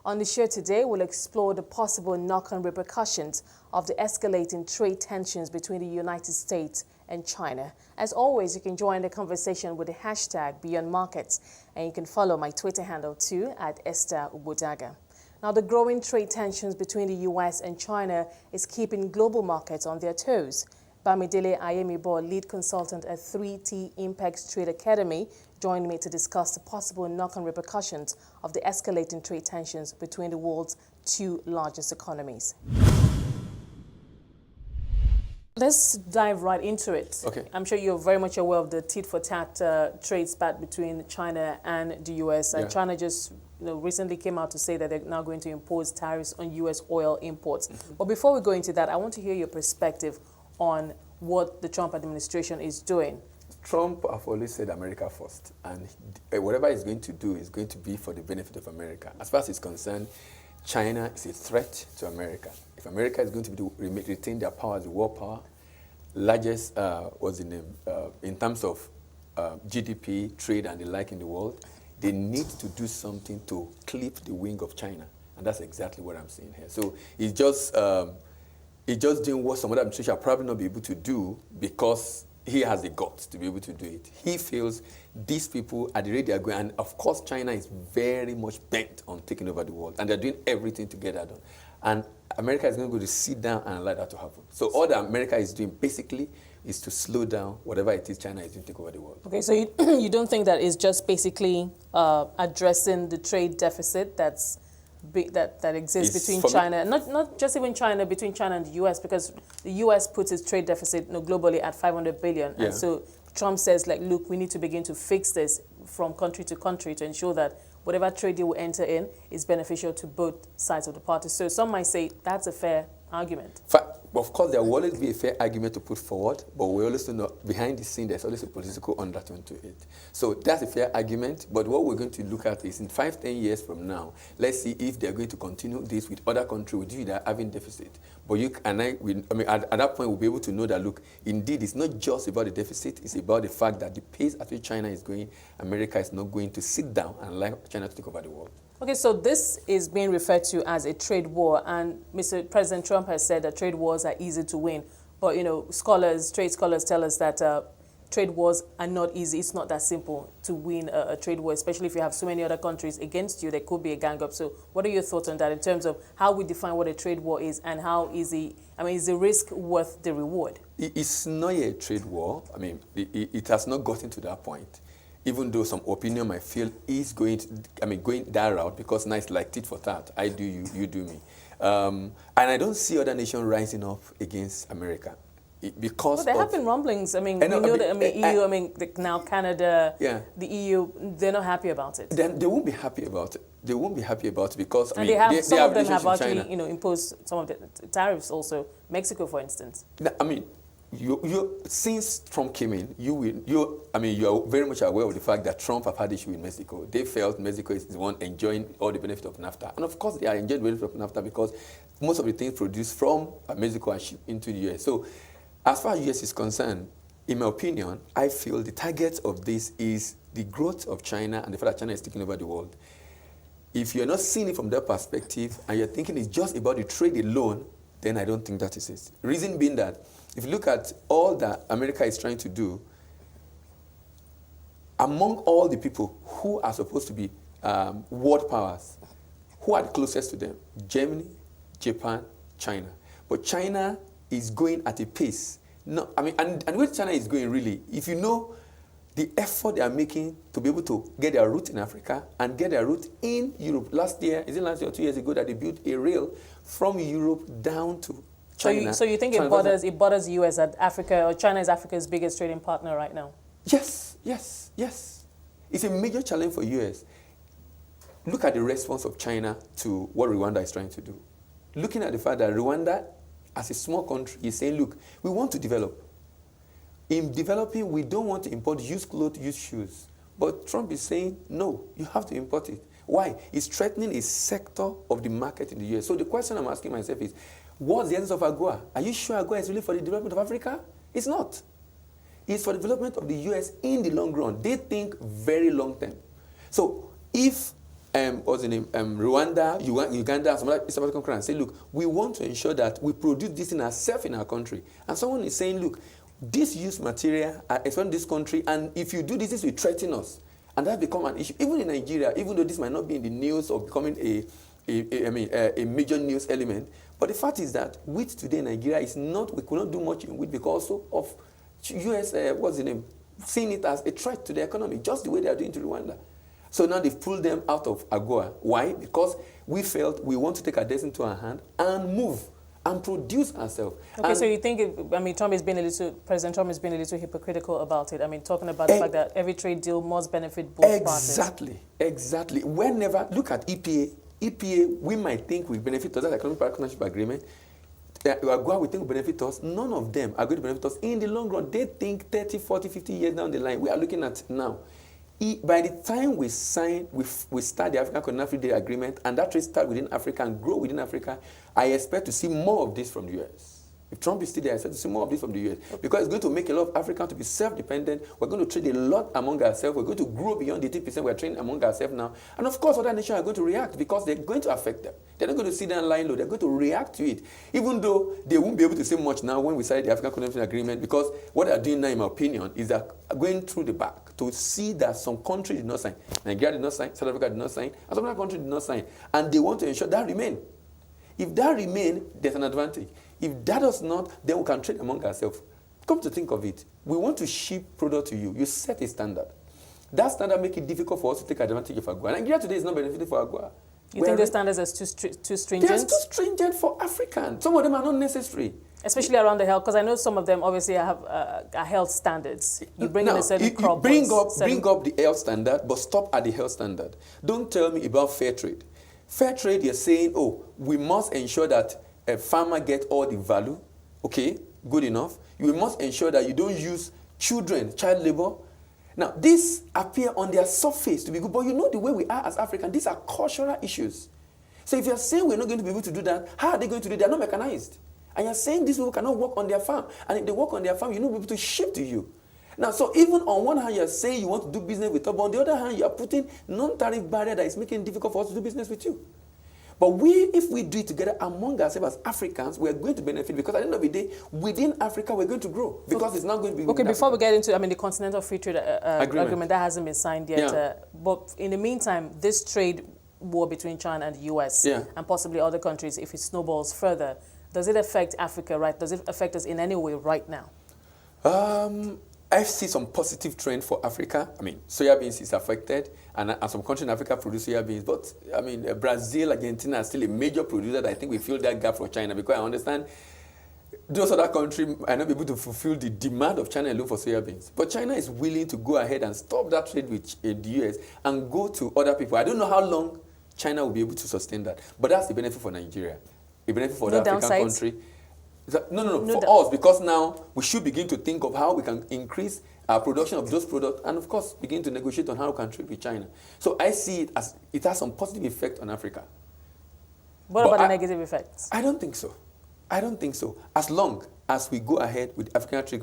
On the show today, we'll explore the possible knock-on repercussions of the escalating trade tensions between the United States and China. As always, you can join the conversation with the hashtag #BeyondMarkets, and you can follow my Twitter handle too at Esther Ubodaga. Now, the growing trade tensions between the U.S. and China is keeping global markets on their toes. Bamidele Ayemibo, lead consultant at 3T Impex Trade Academy, joined me to discuss the possible knock-on repercussions of the escalating trade tensions between the world's two largest economies. Let's dive right into it. Okay. I'm sure you're very much aware of the tit-for-tat trade spat between China and the U.S. And China just recently came out to say that they're now going to impose tariffs on U.S. oil imports. But before we go into that, I want to hear your perspective on what the Trump administration is doing. Trump have always said America first, and whatever he's going to do is going to be for the benefit of America. As far as it's concerned, China is a threat to America. If America is going to retain their power as a world power, largest, in terms of GDP, trade, and the like in the world, they need to do something to clip the wing of China. And that's exactly what I'm saying here. So it's just doing what some other administration will probably not be able to do because he has the guts to be able to do it. He feels these people at the rate they are going, and of course China is very much bent on taking over the world, and they're doing everything to get that done. And America is going to go to sit down and allow that to happen. So all that America is doing basically is to slow down whatever it is China is doing to take over the world. Okay, so you don't think that is just basically addressing the trade deficit that exists between China, not just even China, between China and the U.S., because the U.S. puts its trade deficit globally at $500 billion. And so Trump says, like, look, we need to begin to fix this from country to country to ensure that whatever trade deal we enter in is beneficial to both sides of the party. So some might say that's a fair argument. Of course, there will always be a fair argument to put forward, but we also know behind the scene there's always a political undertone to it. So that's a fair argument, but what we're going to look at is in 5-10 years from now, let's see if they're going to continue this with other countries with which they're having deficit. But you and I mean, at that point, we'll be able to know that, look, indeed, it's not just about the deficit, it's about the fact that the pace at which China is going, America is not going to sit down and allow China to take over the world. Okay, so this is being referred to as a trade war, and Mr. President Trump has said that trade wars are easy to win. But, trade scholars tell us that trade wars are not easy. It's not that simple to win a trade war, especially if you have so many other countries against you. There could be a gang-up. So what are your thoughts on that in terms of how we define what a trade war is and how easy, is the risk worth the reward? It's not a trade war. It has not gotten to that point. Even though some opinion might feel is going that route, because now it's like tit for tat. I do you, you do me. And I don't see other nations rising up against America. Because there have been rumblings. We know that EU, now Canada, the EU, they're not happy about it. They won't be happy about it. They won't be happy about it because some of them have actually imposed some of the tariffs also. Mexico, for instance. Since Trump came in, you are very much aware of the fact that Trump have had issue with Mexico. They felt Mexico is the one enjoying all the benefit of NAFTA. And of course, they are enjoying the benefit of NAFTA because most of the things produced from Mexico are shipped into the U.S. So as far as the U.S. is concerned, in my opinion, I feel the target of this is the growth of China and the fact that China is taking over the world. If you're not seeing it from that perspective and you're thinking it's just about the trade alone, then I don't think that is it. Reason being that if you look at all that America is trying to do, among all the people who are supposed to be world powers, who are the closest to them? Germany, Japan, China. But China is going at a pace. And where China is going really, if you know the effort they are making to be able to get their route in Africa and get their route in Europe. Last year or 2 years ago that they built a rail from Europe down to China. So you think it bothers the U.S. that Africa or China is Africa's biggest trading partner right now? Yes. It's a major challenge for U.S. Look at the response of China to what Rwanda is trying to do. Looking at the fact that Rwanda, as a small country, is saying, look, we want to develop. In developing, we don't want to import used clothes, used shoes. But Trump is saying, no, you have to import it. Why? It's threatening a sector of the market in the U.S. So the question I'm asking myself is, what's the essence of AGOA? Are you sure AGOA is really for the development of Africa? It's not. It's for the development of the U.S. in the long run. They think very long term. So if what's the name, Rwanda, Uganda, and some other East African countries and say, look, we want to ensure that we produce this in ourselves in our country. And someone is saying, look, this used material is from this country, and if you do this, this will threaten us. And that become an issue. Even in Nigeria, even though this might not be in the news or becoming a major news element, but the fact is that wheat today in Nigeria is not, we could not do much in wheat because of US, what's the name, seeing it as a threat to the economy, just the way they are doing to Rwanda. So now they've pulled them out of AGOA. Why? Because we felt we want to take our destiny into our hand and move and produce ourselves. Okay, so you think, President Trump has been a little hypocritical about it. I mean, talking about the fact that every trade deal must benefit both parties. Exactly. Whenever, look at EPA. EPA, we might think will benefit us, that economic partnership agreement. AGOA, we think will benefit us. None of them are going to benefit us in the long run. They think 30, 40, 50 years down the line. We are looking at now. By the time we sign, we start the African Continental Free Trade Agreement, and that trade start within Africa and grow within Africa, I expect to see more of this from the U.S. If Trump is still there, I expect to see more of this from the U.S. Because it's going to make a lot of Africans to be self-dependent. We're going to trade a lot among ourselves. We're going to grow beyond the 80% we're trading among ourselves now. And of course, other nations are going to react because they're going to affect them. They're not going to sit down lying low. They're going to react to it. Even though they won't be able to say much now when we sign the African Continental Agreement, because what they're doing now, in my opinion, is they're going through the back to see that some countries did not sign. Nigeria did not sign, South Africa did not sign, and some other countries did not sign. And they want to ensure that remain. If that remains, there's an advantage. If that does not, then we can trade among ourselves. Come to think of it, we want to ship product to you. You set a standard. That standard makes it difficult for us to take advantage of AGOA. Nigeria today is not benefiting for AGOA. You think the standards are too stringent? They're too stringent for Africans. Some of them are not necessary. Especially around the health, because I know some of them obviously have health standards. You bring in a certain crop. Bring up the health standard, but stop at the health standard. Don't tell me about fair trade. Fair trade, you're saying, oh, we must ensure that a farmer gets all the value. Okay, good enough. You must ensure that you don't use children, child labor. Now, these appear on their surface to be good, but you know the way we are as Africans, these are cultural issues. So if you're saying we're not going to be able to do that, how are they going to do it? They're not mechanized. And you're saying these people cannot work on their farm. And if they work on their farm, you're not able to ship to you. Now, so even on one hand, you're saying you want to do business with us, but on the other hand, you're putting non-tariff barrier that is making it difficult for us to do business with you. But if we do it together among ourselves as Africans, we're going to benefit because at the end of the day, within Africa, we're going to grow because it's not going to be. Okay, before we get into, the Continental Free Trade Agreement that hasn't been signed yet. Yeah. But in the meantime, this trade war between China and the US and possibly other countries, if it snowballs further, does it affect Africa, right? Does it affect us in any way right now? I see some positive trend for Africa. Soya beans is affected, and some countries in Africa produce soya beans. But, Brazil, Argentina are still a major producer. I think we fill that gap for China because I understand those other countries are not able to fulfill the demand of China alone for soya beans. But China is willing to go ahead and stop that trade with the US and go to other people. I don't know how long China will be able to sustain that. But that's the benefit for Nigeria. The benefit for the African country. No, for us, because now we should begin to think of how we can increase our production of those products and, of course, begin to negotiate on how we can trade with China. So I see it as it has some positive effect on Africa. What about the negative effects? I don't think so. As long as we go ahead with African Trade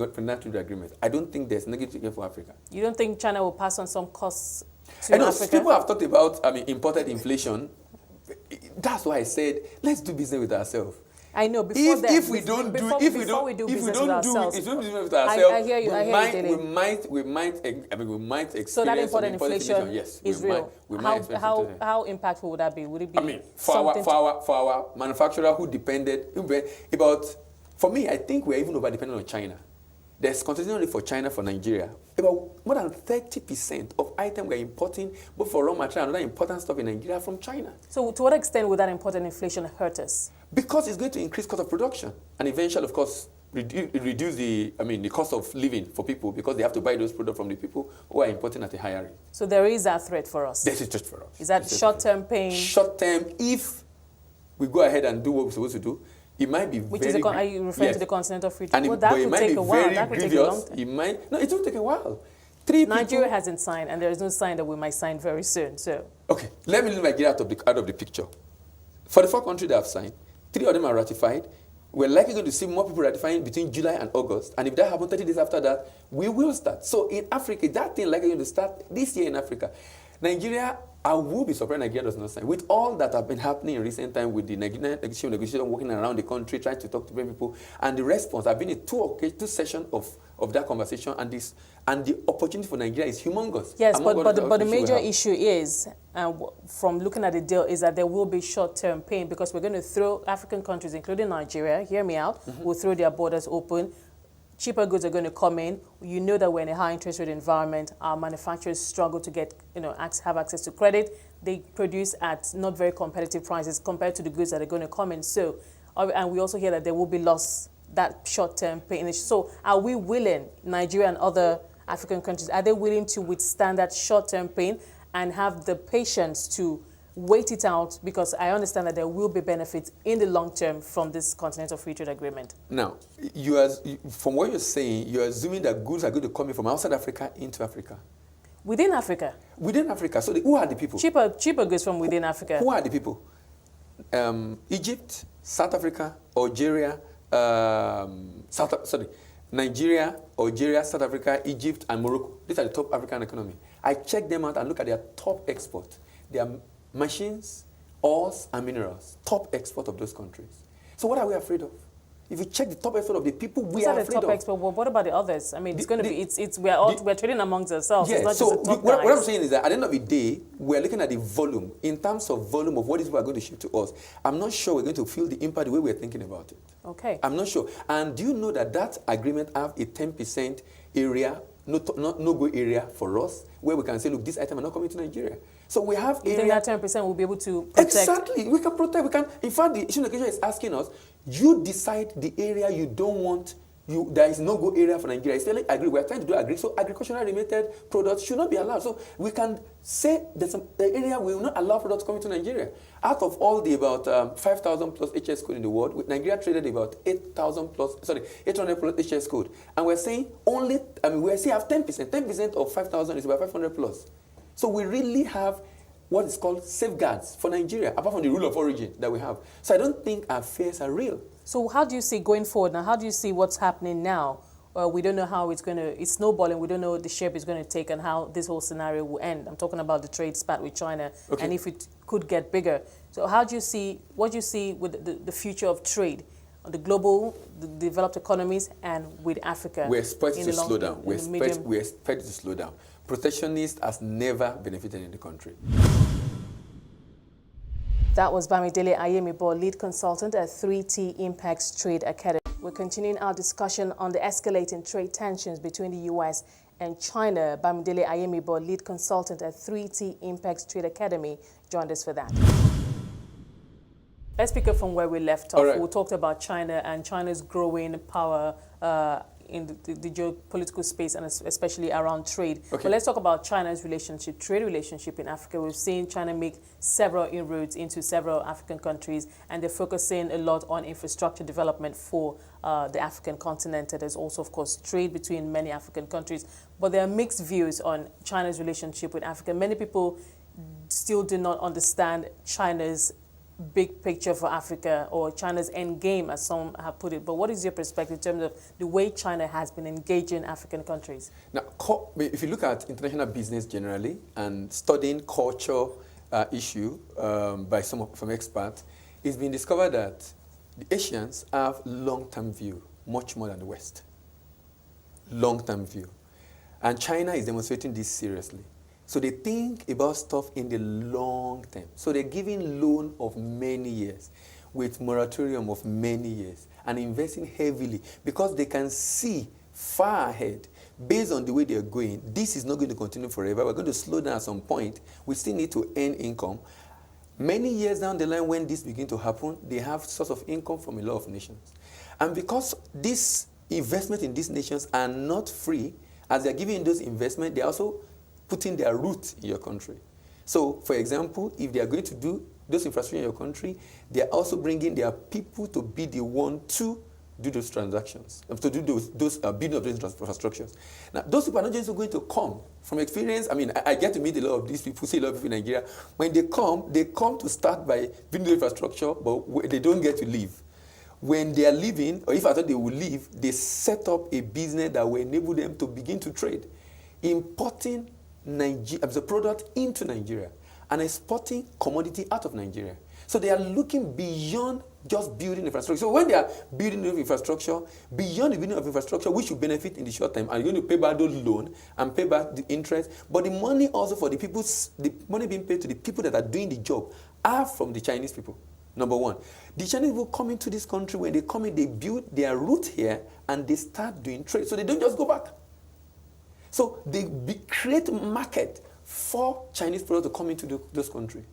Agreement, I don't think there's negative effect for Africa. You don't think China will pass on some costs to Africa? People have talked about imported inflation. That's why I said, let's do business with ourselves. I know. We might experience. So that imported inflation is real. How impactful would that be? Would it be? For our manufacturer who depended about, for me, I think we're even over dependent on China. There's continually for China, for Nigeria, about more than 30% of items we're importing, both for raw material and other important stuff in Nigeria, from China. So to what extent would that imported inflation hurt us? Because it's going to increase cost of production and eventually, of course, reduce the cost of living for people because they have to buy those products from the people who are importing at a higher rate. So there is that threat for us? There's a threat for us. Is that short-term pain? Short-term, if we go ahead and do what we're supposed to do, it might be are you referring to the Continental Free Trade? Well, that could take a while. That could take a long time. It will take a while. Nigeria hasn't signed, and there is no sign that we might sign very soon. So okay, let me leave Nigeria out of the picture. For the 4 countries that have signed, 3 of them are ratified. We're likely going to see more people ratifying between July and August. And if that happens 30 days after that, we will start. So in Africa, that thing likely going to start this year in Africa. Nigeria, I will be surprised Nigeria does not sign. With all that have been happening in recent time with the Nigerian negotiation working around the country, trying to talk to people, and the response, I've been in two sessions of that conversation, and the opportunity for Nigeria is humongous. Yes, but the major issue is, from looking at the deal, is that there will be short-term pain because we're going to throw African countries, including Nigeria, hear me out, we'll throw their borders open. Cheaper goods are going to come in. You know that we're in a high interest rate environment. Our manufacturers struggle to get, have access to credit. They produce at not very competitive prices compared to the goods that are going to come in. So, and we also hear that there will be loss, that short-term pain. So are we willing, Nigeria and other African countries, are they willing to withstand that short-term pain and have the patience to wait it out? Because I understand that there will be benefits in the long term from this Continental Free Trade Agreement. Now, from what you're saying, you're assuming that goods are going to come in from outside Africa into Africa. Within Africa? Within Africa. So who are the people? Cheaper goods from within Africa. Who are the people? Egypt, South Africa, Algeria, Nigeria, Algeria, South Africa, Egypt, and Morocco. These are the top African economy. I check them out and look at their top export. Their machines, oils, and minerals. Top export of those countries. So what are we afraid of? If you check the top export of the people we are afraid of. Export? Well, what about the others? I mean, it's going to be, we're trading amongst ourselves. Yeah, it's not so just the top what I'm saying is that at the end of the day, we're looking at the volume. In terms of volume of what these people are going to ship to us, I'm not sure we're going to feel the impact the way we're thinking about it. Okay. I'm not sure. And do you know that agreement have a 10% area, no-go area for us, where we can say, look, this item are not coming to Nigeria. So we have area. You think that 10% will be able to protect? Exactly. We can protect. We can. In fact, the Issue Negotiation is asking us, you decide the area you don't want. There is no-go area for Nigeria. It's like agree. We're trying to do agree. So agricultural related products should not be allowed. So we can say that the area will not allow products coming to Nigeria. Out of all the about 5,000 plus HS code in the world, Nigeria traded about 800 plus HS code. And we're saying we still have 10%. 10% of 5,000 is about 500 plus. So we really have what is called safeguards for Nigeria, apart from the rule of origin that we have. So I don't think our fears are real. So how do you see going forward now? How do you see what's happening now? We don't know how it's snowballing. We don't know the shape it's going to take and how this whole scenario will end. I'm talking about the trade spat with China and if it could get bigger. So what do you see with the future of trade, the global, the developed economies and with Africa? We're expected to slow down. We expect it to slow down. Protectionist has never benefited in the country. That was Bamidele Ayemibo, lead consultant at 3T Impacts Trade Academy. We're continuing our discussion on the escalating trade tensions between the U.S. and China. Bamidele Ayemibo, lead consultant at 3T Impacts Trade Academy, joined us for that. Let's pick up from where we left off. Right. We talked about China and China's growing power in the geopolitical space and especially around trade. Okay. But let's talk about China's trade relationship in Africa. We've seen China make several inroads into several African countries, and they're focusing a lot on infrastructure development for the African continent. There's also, of course, trade between many African countries. But there are mixed views on China's relationship with Africa. Many people still do not understand China's big picture for Africa or China's end game, as some have put it. But what is your perspective in terms of the way China has been engaging African countries? Now, if you look at international business generally and studying culture issue by some experts, it's been discovered that the Asians have long-term view, much more than the West. Long-term view. And China is demonstrating this seriously. So they think about stuff in the long term. So they're giving loan of many years with moratorium of many years and investing heavily because they can see far ahead based on the way they're going. This is not going to continue forever. We're going to slow down at some point. We still need to earn income. Many years down the line when this begins to happen, they have source of income from a lot of nations. And because this investment in these nations are not free, as they're giving those investments, they're also putting their roots in your country. So, for example, if they are going to do those infrastructure in your country, they are also bringing their people to be the one to do those transactions, to do those building of those infrastructures. Now, those people are not just going to come from experience. I mean, I get to meet a lot of these people, see a lot of people in Nigeria. When they come to start by building the infrastructure, but they don't get to leave. When they are leaving, or if I thought they will leave, they set up a business that will enable them to begin to trade, importing the product into Nigeria and exporting commodity out of Nigeria. So they are looking beyond just building infrastructure. So when they are building infrastructure, beyond the building of infrastructure, which will benefit in the short term, and you're going to pay back those loans and pay back the interest, but the money also for the money being paid to the people that are doing the job are from the Chinese people. Number one, the Chinese people come into this country. When they come in, they build their root here and they start doing trade. So they don't just go back. So they create market for Chinese products to come into those countries.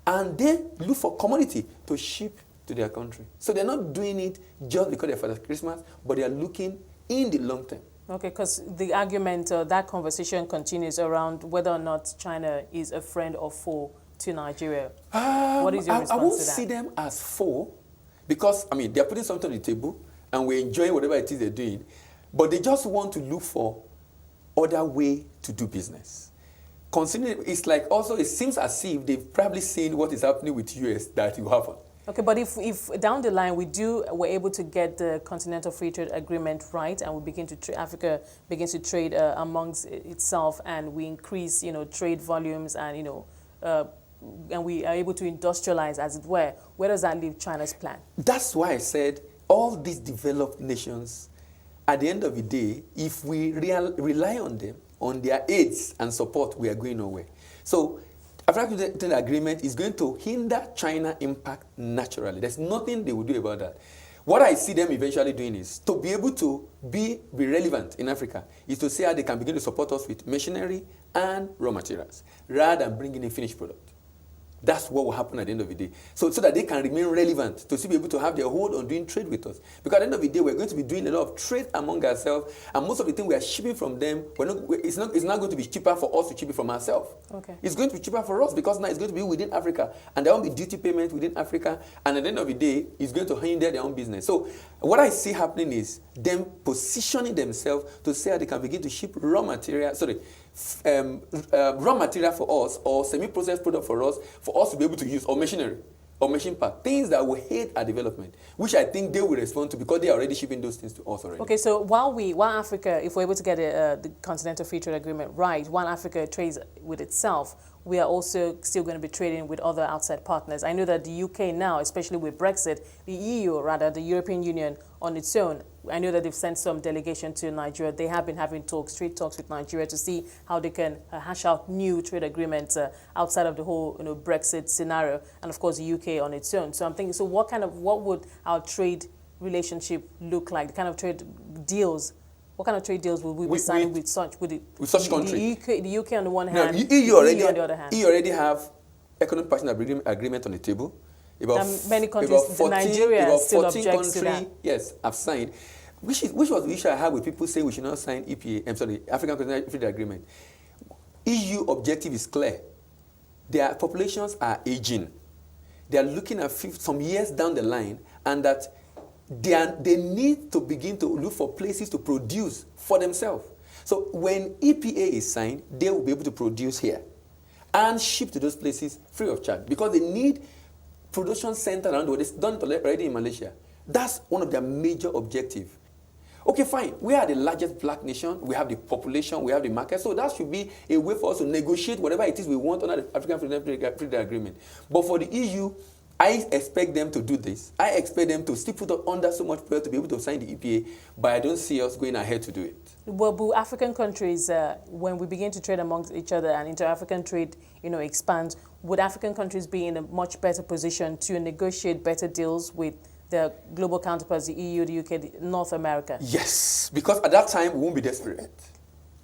And they look for commodity to ship to their country. So they're not doing it just because they're for Christmas, but they are looking in the long term. Okay, because the argument, that conversation continues around whether or not China is a friend or foe to Nigeria. What is your response to that? I won't see them as foe because, I mean, they're putting something on the table and we're enjoying whatever it is they're doing, but they just want to look for other way to do business. Considering it's like also, it seems as if they've probably seen what is happening with US that will happen. Okay, but if down the line we're able to get the Continental Free Trade Agreement right, and we begin to Africa begins to trade amongst itself, and we increase, trade volumes, and and we are able to industrialize, as it were, where does that leave China's plan? That's why I said all these developed nations, at the end of the day, if we rely on them, on their aids and support, we are going nowhere. So, African Trade Agreement is going to hinder China impact naturally. There's nothing they will do about that. What I see them eventually doing is to be able to be relevant in Africa is to see how they can begin to support us with machinery and raw materials rather than bringing in finished product. That's what will happen at the end of the day. So that they can remain relevant, to still be able to have their hold on doing trade with us. Because at the end of the day, we're going to be doing a lot of trade among ourselves, and most of the things we are shipping from them, it's not going to be cheaper for us to ship it from ourselves. Okay. It's going to be cheaper for us because now it's going to be within Africa, and there won't be duty payment within Africa, and at the end of the day, it's going to hinder their own business. So what I see happening is them positioning themselves to say how they can begin to ship raw material for us, or semi-processed product for us to be able to use, or machinery, or machine part, things that will aid our development, which I think they will respond to because they are already shipping those things to us already. Okay, so while Africa, if we're able to get the Continental Free Trade Agreement right, while Africa trades with itself, we are also still going to be trading with other outside partners. I know that the UK now, especially with Brexit, the EU, rather, the European Union on its own, I know that they've sent some delegation to Nigeria. They have been having trade talks with Nigeria to see how they can hash out new trade agreements outside of the whole Brexit scenario, and of course the UK on its own. So I'm thinking, so what would our trade relationship look like? The kind of trade deals. What kind of trade deals will we be signing with such country? The UK on the one hand, EU on the other hand. EU already have economic partnership agreement on the table. Many countries, Nigeria still objects to that. Yes, have signed. Which was the issue I had with people saying we should not sign African Continental Free Trade Agreement. EU objective is clear. Their populations are aging. They are looking at some years down the line, and that they need to begin to look for places to produce for themselves. So when EPA is signed, they will be able to produce here and ship to those places free of charge, because they need production center around the world. It's done already in Malaysia. That's one of their major objectives. Okay, fine. We are the largest black nation. We have the population. We have the market. So that should be a way for us to negotiate whatever it is we want under the African Free Trade Agreement. But for the EU, I expect them to do this. I expect them to still put under so much pressure to be able to sign the EPA, but I don't see us going ahead to do it. Well, but African countries, when we begin to trade amongst each other and inter-African trade, expands, would African countries be in a much better position to negotiate better deals with the global counterparts, the EU, the UK, North America? Yes, because at that time, we won't be desperate.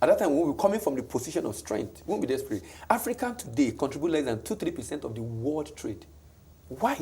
At that time, we will be coming from the position of strength. We won't be desperate. Africa today contribute less than 2-3% of the world trade. Why?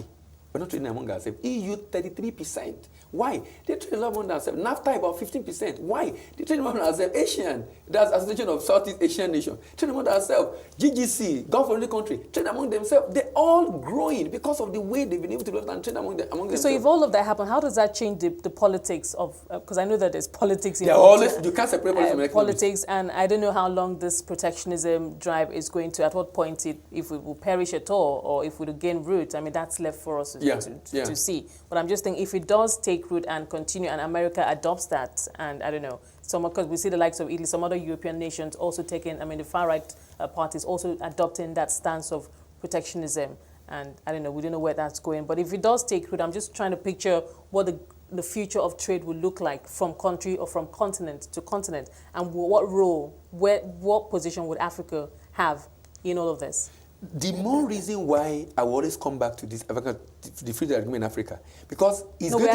We're not trading among ourselves. EU, 33%. Why? They trade a lot among themselves. NAFTA, about 15%. Why? They trade among themselves. Asian, that's Association of Southeast Asian Nations. Trade among themselves. GGC, Gulf Friendly Country, trade among themselves. They're all growing because of the way they've been able to develop and trade among themselves. So if all of that happened, how does that change the politics of, because I know that there's politics involved. You can't separate politics from economics. Politics, and I don't know how long this protectionism drive is going to, at what point if it will perish at all, or if it will gain root. I mean, that's left for us to see. But I'm just thinking, if it does take root and continue, and America adopts that, and I don't know, because we see the likes of Italy, some other European nations also taking, the far-right parties also adopting that stance of protectionism. And I don't know, we don't know where that's going. But if it does take root, I'm just trying to picture what the future of trade will look like from country or from continent to continent, and what role, what position would Africa have in all of this? The more reason why I will always come back to this Africa, the free trade agreement in Africa, because it's going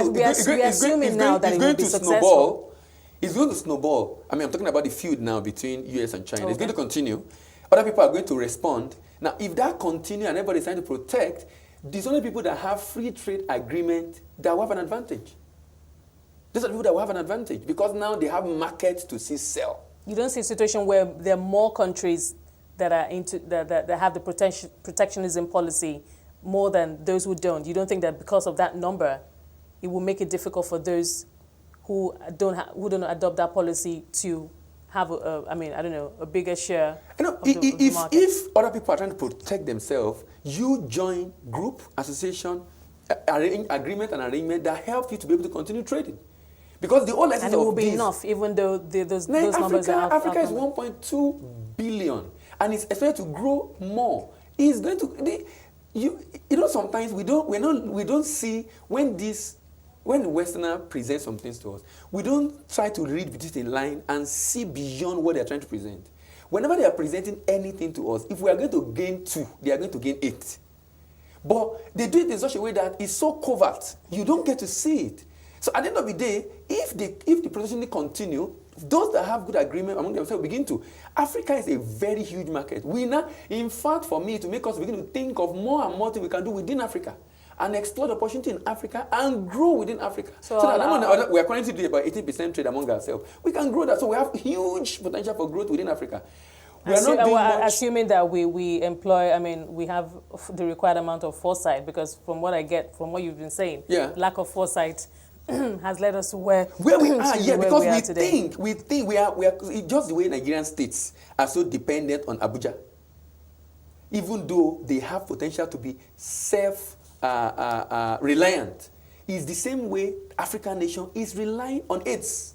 to snowball. It's going to snowball. I'm talking about the feud now between US and China. Okay. It's going to continue. Other people are going to respond. Now, if that continues and everybody's trying to protect, these only people that have free trade agreement that will have an advantage. Those are the people that will have an advantage because now they have markets to sell. You don't see a situation where there are more countries that are that have the protectionism policy more than those who don't. You don't think that because of that number, it will make it difficult for those who don't adopt that policy to have a bigger share? If other people are trying to protect themselves, you join group, association, agreement and arrangement that help you to be able to continue trading. Because the whole essence of it will be enough, even though those numbers are Africa is 1.2 billion, and it's expected to grow more. It's going to, sometimes we don't see when the Westerner presents some things to us, we don't try to read between the line and see beyond what they're trying to present. Whenever they are presenting anything to us, if we are going to gain 2, they are going to gain 8. But they do it in such a way that it's so covert, you don't get to see it. So at the end of the day, if the protectionism continue, those that have good agreement among themselves begin to. Africa is a very huge market. In fact, for me, to make us begin to think of more and more things we can do within Africa and explore the opportunity in Africa and grow within Africa. So we are currently doing about 18% trade among ourselves. We can grow that. So we have huge potential for growth within Africa. We are not doing much. Assuming that we employ, we have the required amount of foresight, because from what I get, from what you've been saying, lack of foresight has led us to where we are. Yeah, because we think we are just the way Nigerian states are so dependent on Abuja, even though they have potential to be reliant, is the same way African nation is relying on aids.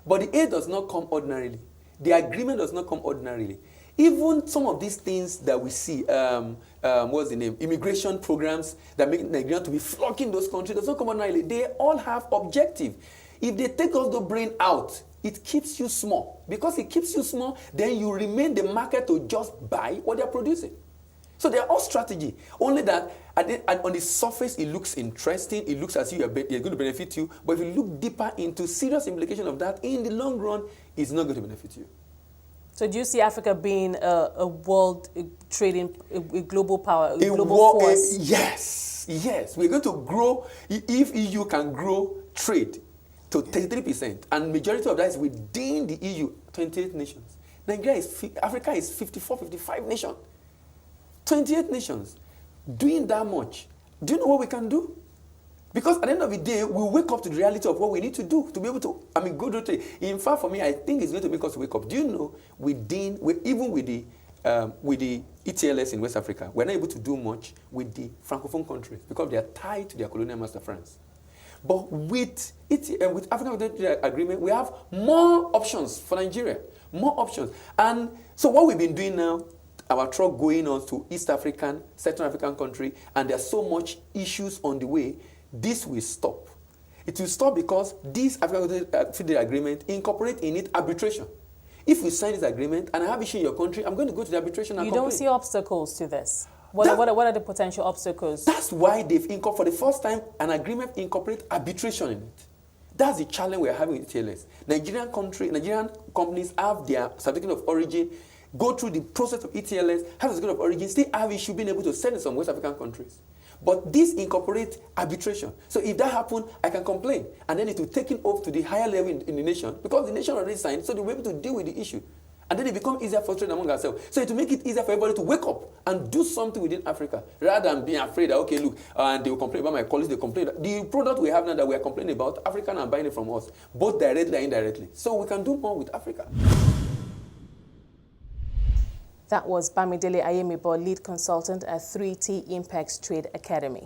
But the aid does not come ordinarily. The agreement does not come ordinarily. Even some of these things that we see, what's the name? Immigration programs that make Nigerians to be flocking those countries does not come ordinarily. They all have objective. If they take us the brain out, it keeps you small. Because it keeps you small, then you remain the market to just buy what they're producing. So they're all strategy. Only that on the surface, it looks interesting. It looks as if it's going to benefit you. But if you look deeper into serious implication of that, in the long run, it's not going to benefit you. So do you see Africa being a world trading, a global power, a global force? Yes. We're going to grow. If EU can grow trade to 33%, and majority of that is within the EU, 28 nations. Africa is 54, 55 nations. 28 nations. Doing that much. Do you know what we can do? Because at the end of the day, we wake up to the reality of what we need to do to be able to, go to trade. In fact, for me, I think it's going to make us wake up. Do you know, even with the ETLS in West Africa, we're not able to do much with the Francophone countries because they are tied to their colonial master, France. But with African Trade Agreement, we have more options for Nigeria. More options. And so what we've been doing now, our truck going on to East African, Central African country, and there's so much issues on the way, this will stop. It will stop because this African Trade Agreement incorporate in it arbitration. If we sign this agreement and I have issue in your country, I'm going to go to the arbitration and complain. You don't see obstacles to this? What are the potential obstacles? That's why they've for the first time, an agreement incorporate arbitration in it. That's the challenge we're having with TLS. Nigerian companies have their certificate of origin, go through the process of ETLS, have a certificate of origin, still have issue being able to sell in some West African countries. But this incorporates arbitration. So if that happens, I can complain. And then it will take it off to the higher level in the nation, because the nation already signed, so they'll be able to deal with the issue. And then it becomes easier for trade among ourselves. So it will make it easier for everybody to wake up and do something within Africa, rather than being afraid that, okay, look, and they will complain about my colleagues, they complain. The product we have now that we are complaining about, Africans are buying it from us, both directly and indirectly. So we can do more with Africa. That was Bamidele Ayemibo, lead consultant at 3T Impex Trade Academy.